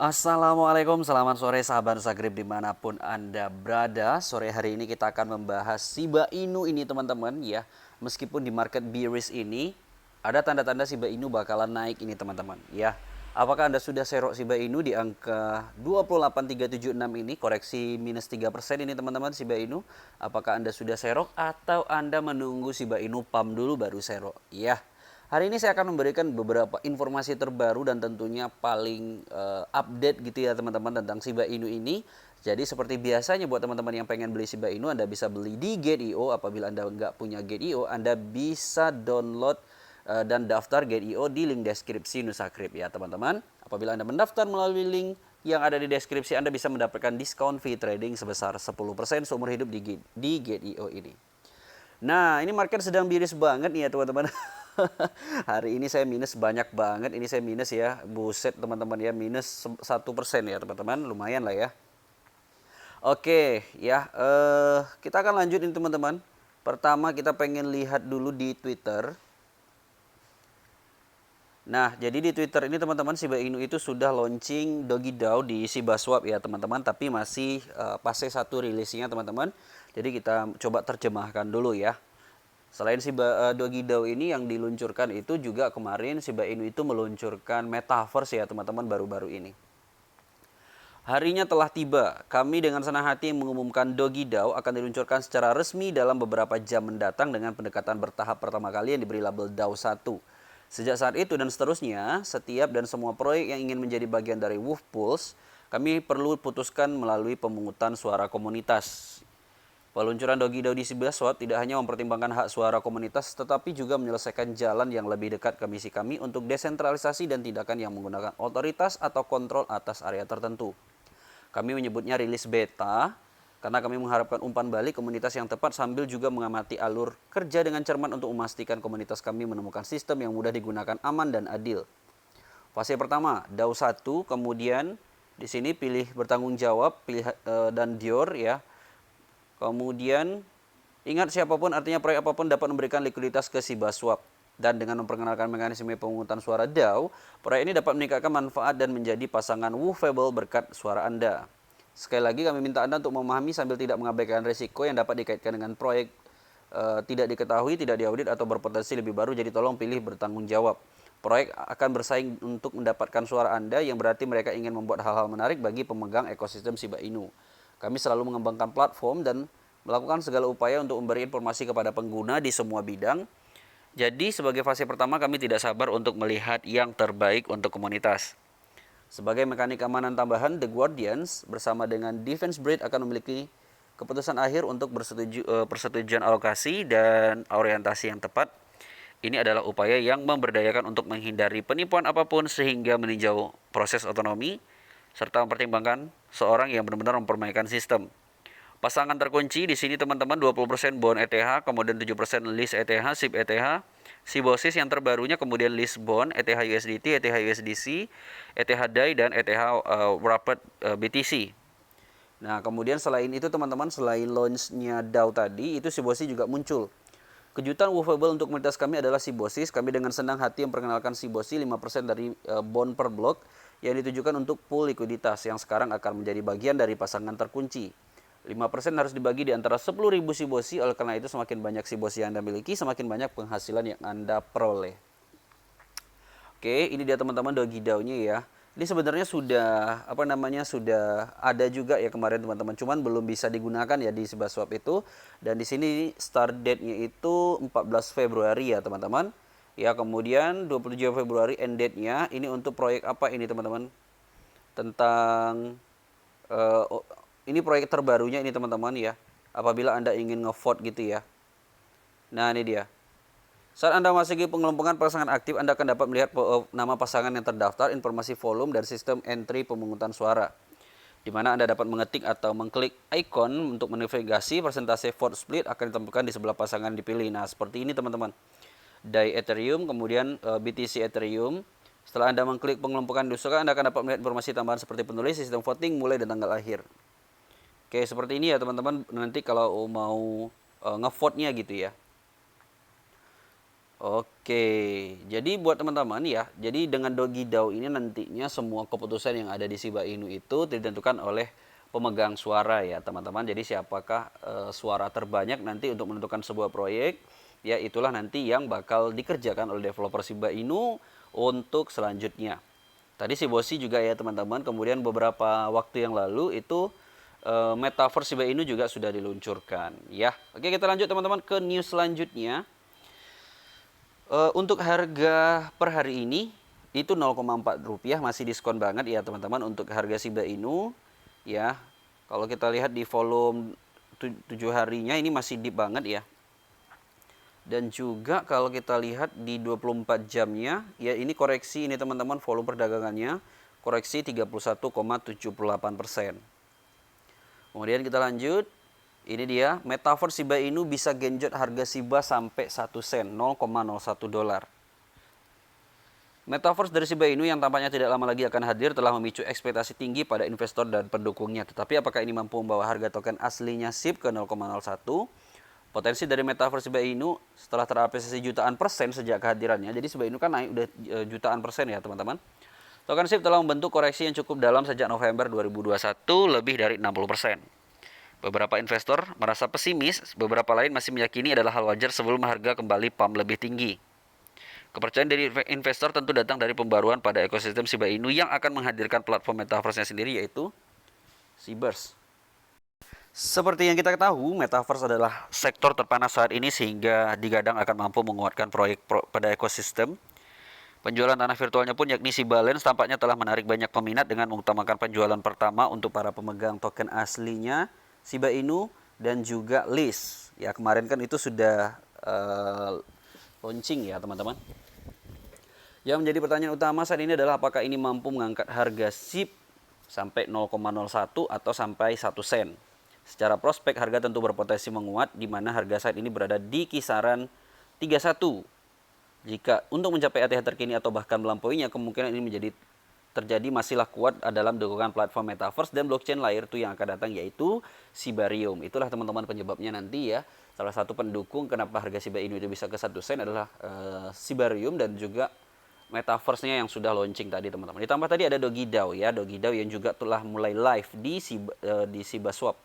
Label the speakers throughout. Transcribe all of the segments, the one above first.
Speaker 1: Assalamualaikum, selamat sore sahabat Zagreb dimanapun Anda berada. Sore hari ini kita akan membahas Shiba Inu ini teman-teman ya. Meskipun di market bearish ini ada tanda-tanda Shiba Inu bakalan naik ini teman-teman ya. Apakah Anda sudah serok Shiba Inu di angka 28376 ini, koreksi minus 3% ini teman-teman Shiba Inu? Apakah Anda sudah serok atau Anda menunggu Shiba Inu pump dulu baru serok? Ya. Hari ini saya akan memberikan beberapa informasi terbaru dan tentunya paling update gitu ya teman-teman tentang Shiba Inu ini. Jadi seperti biasanya buat teman-teman yang pengen beli Shiba Inu, Anda bisa beli di Get.io. Apabila Anda nggak punya Get.io, Anda bisa download dan daftar Get.io di link deskripsi Nusakrip ya teman-teman. Apabila Anda mendaftar melalui link yang ada di deskripsi, Anda bisa mendapatkan diskon fee trading sebesar 10% seumur hidup di Get.io ini. Nah, ini market sedang miris banget nih ya teman-teman. Hari ini saya minus banyak banget. Ini saya minus ya. Buset teman-teman ya. Minus 1% ya teman-teman. Lumayan lah ya. Oke ya. Kita akan lanjut ini teman-teman. Pertama kita pengen lihat dulu di Twitter. Nah, jadi di Twitter ini teman-teman Shiba Inu itu sudah launching Dogi DAO di Shiba Swap ya teman-teman. Tapi masih fase 1 rilisnya teman-teman. Jadi kita coba terjemahkan dulu ya. Selain Shiba Dogi DAO ini yang diluncurkan itu juga kemarin Shiba Inu itu meluncurkan Metaverse ya teman-teman baru-baru ini. Harinya telah tiba. Kami dengan senang hati mengumumkan Dogi DAO akan diluncurkan secara resmi dalam beberapa jam mendatang dengan pendekatan bertahap pertama kali yang diberi label DAO 1. Sejak saat itu dan seterusnya, setiap dan semua proyek yang ingin menjadi bagian dari Wolf Pulse, kami perlu putuskan melalui pemungutan suara komunitas. Peluncuran Dogi DAO di Shiba Swap tidak hanya mempertimbangkan hak suara komunitas, tetapi juga menyelesaikan jalan yang lebih dekat ke misi kami untuk desentralisasi dan tindakan yang menggunakan otoritas atau kontrol atas area tertentu. Kami menyebutnya rilis beta, karena kami mengharapkan umpan balik komunitas yang tepat sambil juga mengamati alur kerja dengan cermat untuk memastikan komunitas kami menemukan sistem yang mudah digunakan, aman dan adil. Fase pertama, DAO 1, kemudian di sini pilih bertanggung jawab, dan Dior ya. Kemudian ingat siapapun artinya proyek apapun dapat memberikan likuiditas ke Shiba Swap. Dan dengan memperkenalkan mekanisme pemungutan suara DAO, proyek ini dapat meningkatkan manfaat dan menjadi pasangan woofable berkat suara Anda. Sekali lagi kami minta Anda untuk memahami sambil tidak mengabaikan risiko yang dapat dikaitkan dengan proyek tidak diketahui, tidak diaudit atau berpotensi lebih baru. Jadi tolong pilih bertanggung jawab. Proyek akan bersaing untuk mendapatkan suara Anda, yang berarti mereka ingin membuat hal-hal menarik bagi pemegang ekosistem Shiba Inu. Kami selalu mengembangkan platform dan melakukan segala upaya untuk memberi informasi kepada pengguna di semua bidang. Jadi sebagai fase pertama kami tidak sabar untuk melihat yang terbaik untuk komunitas. Sebagai mekanik keamanan tambahan, The Guardians bersama dengan Defense Breed akan memiliki keputusan akhir untuk persetujuan alokasi dan orientasi yang tepat. Ini adalah upaya yang memberdayakan untuk menghindari penipuan apapun sehingga meninjau proses otonomi serta mempertimbangkan seorang yang benar-benar mempermainkan sistem. Pasangan terkunci di sini teman-teman 20% bond ETH, kemudian 7% list ETH, SIP ETH, Sibosis yang terbarunya, kemudian list bond, ETH USDT, ETH USDC, ETH DAI, dan ETH Wrapped BTC. Nah, kemudian selain itu teman-teman, selain launchnya DAO tadi, itu Sibosis juga muncul. Kejutan woofable untuk komunitas kami adalah Sibosis. Kami dengan senang hati memperkenalkan Sibosis 5% dari bond per blok yang ditujukan untuk pool likuiditas yang sekarang akan menjadi bagian dari pasangan terkunci. 5% harus dibagi di antara 10.000 Sibosi, oleh karena itu semakin banyak Sibosi yang Anda miliki, semakin banyak penghasilan yang Anda peroleh. Oke, ini dia teman-teman Dogi DAO-nya ya. Ini sebenarnya sudah ada juga ya kemarin teman-teman, cuman belum bisa digunakan ya di Shiba Swap itu. Dan di sini start date-nya itu 14 Februari ya teman-teman. Ya, kemudian 27 Februari end date-nya. Ini untuk proyek apa ini teman-teman? Tentang uh, ini proyek terbarunya ini teman-teman ya. Apabila Anda ingin ngevote gitu ya. Nah, ini dia. Saat Anda memasuki pengelompokan pasangan aktif, Anda akan dapat melihat nama pasangan yang terdaftar, informasi volume, dan sistem entry pemungutan suara. Di mana Anda dapat mengetik atau mengklik icon untuk menavigasi persentase vote split akan ditemukan di sebelah pasangan dipilih. Nah, seperti ini teman-teman. DAI Ethereum, kemudian BTC Ethereum. Setelah Anda mengklik pengelompokan diusulkan, Anda akan dapat melihat informasi tambahan seperti penulis, sistem voting, mulai dan tanggal akhir. Oke, seperti ini ya teman-teman, nanti kalau mau ngevote-nya gitu ya. Oke, jadi buat teman-teman ya, jadi dengan DogiDAO ini nantinya semua keputusan yang ada di Shiba Inu itu ditentukan oleh pemegang suara ya teman-teman. Jadi siapakah suara terbanyak nanti untuk menentukan sebuah proyek, ya itulah nanti yang bakal dikerjakan oleh developer Shiba Inu untuk selanjutnya. Tadi si Bosi juga ya teman-teman, kemudian beberapa waktu yang lalu itu Metaverse Shiba Inu juga sudah diluncurkan ya. Oke, kita lanjut teman-teman ke news selanjutnya. Untuk harga per hari ini itu 0,4 rupiah, masih diskon banget ya teman-teman untuk harga Shiba Inu ya. Kalau kita lihat di volume 7 harinya ini masih deep banget ya. Dan juga kalau kita lihat di 24 jamnya ya, ini koreksi ini teman-teman, volume perdagangannya koreksi 31,78%. Kemudian kita lanjut. Ini dia, Metaverse Shiba Inu bisa genjot harga Shiba sampai 1 sen, 0,01 dolar. Metaverse dari Shiba Inu yang tampaknya tidak lama lagi akan hadir telah memicu ekspektasi tinggi pada investor dan pendukungnya. Tetapi apakah ini mampu membawa harga token aslinya SHIB ke 0,01? Potensi dari Metaverse Shiba Inu setelah terapresiasi jutaan persen sejak kehadirannya. Jadi Shiba Inu kan naik udah jutaan persen ya teman-teman. Token SHIB telah membentuk koreksi yang cukup dalam sejak November 2021, lebih dari 60%. Beberapa investor merasa pesimis, beberapa lain masih meyakini adalah hal wajar sebelum harga kembali pump lebih tinggi. Kepercayaan dari investor tentu datang dari pembaruan pada ekosistem Shiba Inu yang akan menghadirkan platform metaverse-nya sendiri, yaitu Shiberse. Seperti yang kita ketahui, metaverse adalah sektor terpanas saat ini sehingga digadang akan mampu menguatkan proyek pada ekosistem. Penjualan tanah virtualnya pun yakni Shibalance tampaknya telah menarik banyak peminat dengan mengutamakan penjualan pertama untuk para pemegang token aslinya Shiba Inu dan juga list. Ya, kemarin kan itu sudah launching ya teman-teman. Yang menjadi pertanyaan utama saat ini adalah apakah ini mampu mengangkat harga SHIB sampai 0,01 atau sampai 1 sen. Secara prospek harga tentu berpotensi menguat di mana harga saat ini berada di kisaran 31. Jika untuk mencapai ATH terkini atau bahkan melampauinya, kemungkinan ini menjadi terjadi masihlah kuat dalam dukungan platform metaverse dan blockchain layer 2 yang akan datang, yaitu Shibarium. Itulah teman-teman penyebabnya nanti ya. Salah satu pendukung kenapa harga Shiba Inu itu bisa ke 1 sen adalah Shibarium dan juga metaverse-nya yang sudah launching tadi teman-teman. Ditambah tadi ada DogiDAO ya, DogiDAO yang juga telah mulai live di ShibaSwap.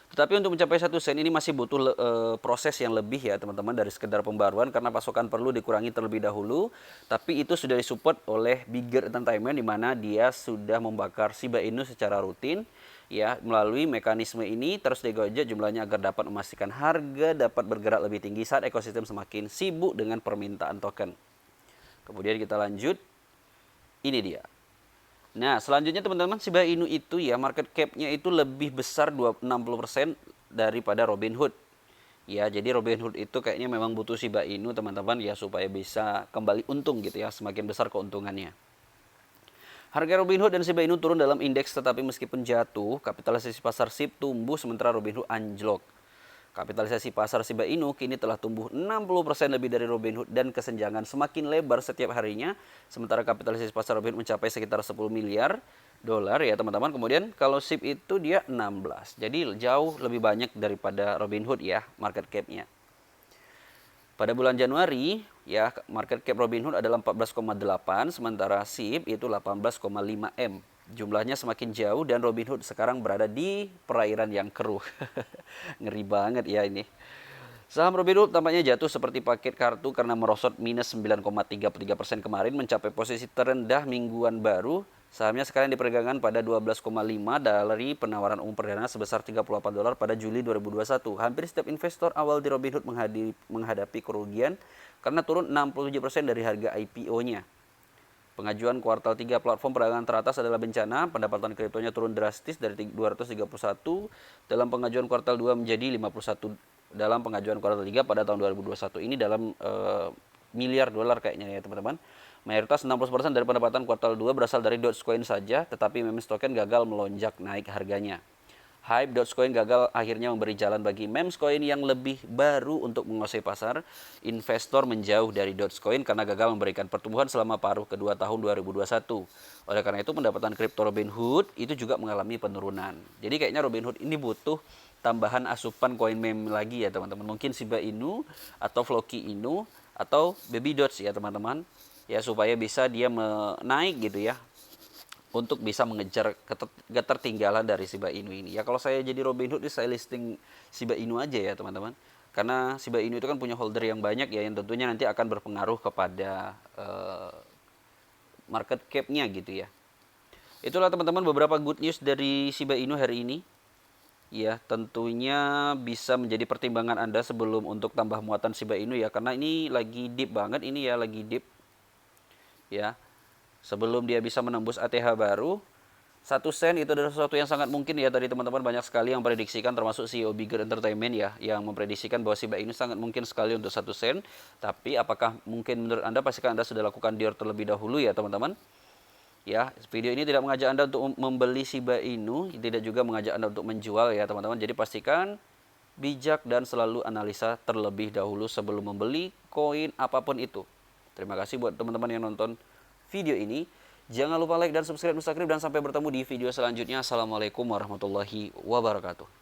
Speaker 1: Tetapi untuk mencapai 1 sen ini masih butuh proses yang lebih ya teman-teman dari sekedar pembaruan, karena pasokan perlu dikurangi terlebih dahulu. Tapi itu sudah disupport oleh Bigger Entertainment di mana dia sudah membakar Shiba Inu secara rutin ya. Melalui mekanisme ini terus digojek jumlahnya agar dapat memastikan harga dapat bergerak lebih tinggi saat ekosistem semakin sibuk dengan permintaan token. Kemudian kita lanjut. Ini dia. Nah, selanjutnya teman-teman, Shiba Inu itu ya market cap-nya itu lebih besar 60% daripada Robinhood. Ya, jadi Robinhood itu kayaknya memang butuh Shiba Inu teman-teman ya supaya bisa kembali untung gitu ya, semakin besar keuntungannya. Harga Robinhood dan Shiba Inu turun dalam indeks, tetapi meskipun jatuh, kapitalisasi pasar SHIB tumbuh sementara Robinhood anjlok. Kapitalisasi pasar Shiba Inu kini telah tumbuh 60% lebih dari Robinhood dan kesenjangan semakin lebar setiap harinya. Sementara kapitalisasi pasar Robinhood mencapai sekitar 10 miliar dolar ya teman-teman. Kemudian kalau SHIB itu dia 16. Jadi jauh lebih banyak daripada Robinhood ya market cap-nya. Pada bulan Januari ya market cap Robinhood adalah 14,8 sementara SHIB itu 18,5 M. Jumlahnya semakin jauh dan Robinhood sekarang berada di perairan yang keruh. Ngeri banget ya ini. Saham Robinhood tampaknya jatuh seperti paket kartu karena merosot minus 9,33% kemarin mencapai posisi terendah mingguan baru. Sahamnya sekarang diperdagangkan pada 12,5 dari penawaran umum perdana sebesar 38 dolar pada Juli 2021. Hampir setiap investor awal di Robinhood menghadapi kerugian karena turun 67% dari harga IPO-nya. Pengajuan kuartal 3 platform perdagangan teratas adalah bencana. Pendapatan kriptonya turun drastis dari 231 dalam pengajuan kuartal 2 menjadi 51 dalam pengajuan kuartal 3 pada tahun 2021. Ini dalam miliar dolar kayaknya ya teman-teman. Mayoritas 60% dari pendapatan kuartal 2 berasal dari Dogecoin saja, tetapi memes token gagal melonjak naik harganya. Hype Dogecoin gagal akhirnya memberi jalan bagi memes coin yang lebih baru untuk menguasai pasar. Investor menjauh dari Dogecoin karena gagal memberikan pertumbuhan selama paruh kedua tahun 2021. Oleh karena itu pendapatan kripto Robinhood itu juga mengalami penurunan. Jadi kayaknya Robinhood ini butuh tambahan asupan koin meme lagi ya teman-teman. Mungkin Shiba Inu atau Floki Inu atau Baby Doge ya teman-teman. Ya supaya bisa dia naik gitu ya. Untuk bisa mengejar ketertinggalan dari Shiba Inu ini. Ya kalau saya jadi Robinhood, saya listing Shiba Inu aja ya teman-teman. Karena Shiba Inu itu kan punya holder yang banyak ya, yang tentunya nanti akan berpengaruh kepada market cap-nya gitu ya. Itulah teman-teman beberapa good news dari Shiba Inu hari ini. Ya, tentunya bisa menjadi pertimbangan Anda sebelum untuk tambah muatan Shiba Inu ya, karena ini lagi deep banget ini ya, lagi deep. Ya. Sebelum dia bisa menembus ATH baru, 1 sen itu adalah sesuatu yang sangat mungkin ya. Tadi teman-teman banyak sekali yang prediksikan, termasuk CEO Bigger Entertainment ya, yang memprediksikan bahwa Shiba Inu sangat mungkin sekali untuk 1 sen. Tapi apakah mungkin menurut Anda? Pastikan Anda sudah lakukan dior terlebih dahulu ya teman-teman. Ya, video ini tidak mengajak Anda untuk membeli Shiba Inu, tidak juga mengajak Anda untuk menjual ya teman-teman. Jadi pastikan bijak dan selalu analisa terlebih dahulu sebelum membeli koin apapun itu. Terima kasih buat teman-teman yang nonton video ini. Jangan lupa like dan subscribe Nusa Kripto, dan sampai bertemu di video selanjutnya. Assalamualaikum warahmatullahi wabarakatuh.